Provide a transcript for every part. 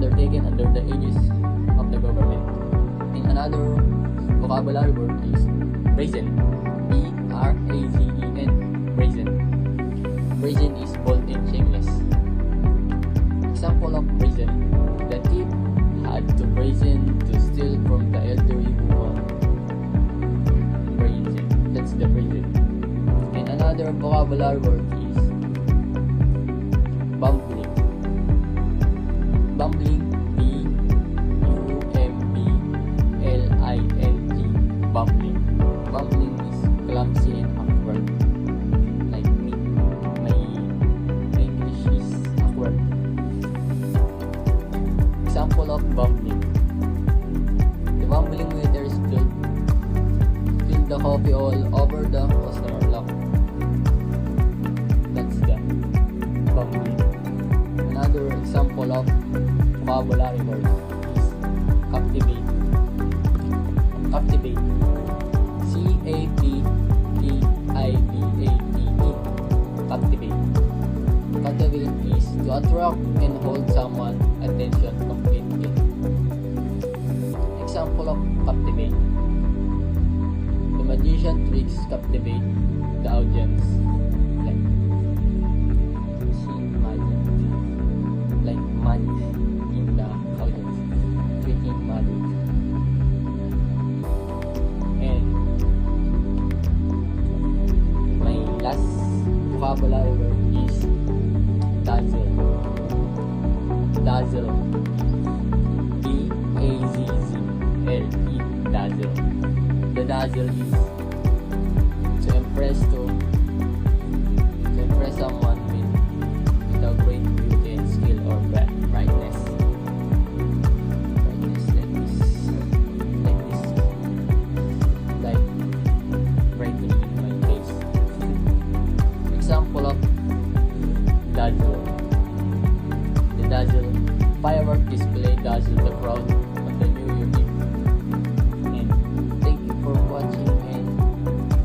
undertaken under the aegis of the government. And another vocabulary word is brazen. B-R-A-Z-E-N. Brazen. Brazen is bold and shameless. Example of brazen: the thief had to brazen to steal from the elderly woman. Brazen. That's the brazen. And another vocabulary word is bumbling. Bumbling. B-U-M-B-L-I-N-G. Bumbling. Bumbling is clumsy and awkward. Like me. My English is awkward. Example of bumbling: the bumbling waiter spilled the coffee all over the customer lap. That's the bumbling. Another example of vocabulary word is captivate. Captivate. C-A-P-T-I-V-A-T-E. Captivate. Captivate is to attract and hold someone's attention completely. Example of captivate: the magician tricks captivate the audience. Like seeing magic. Like magic in the audience. Tricking magic. And my last vocabulary word is dazzle. Dazzle. D-A-Z-Z-L-E. Dazzle. The dazzle is to impress someone with a great beauty and skill or brightness. Brightness like this. Like brightening in my face. Example of dazzle. The dazzle: firework display dazzle the crowd on the New Year Eve. And thank you for watching, and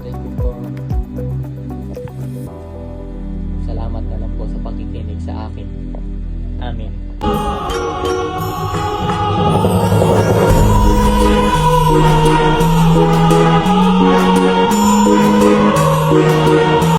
thank you for salamat na lang po sa pakikinig sa akin. Amen.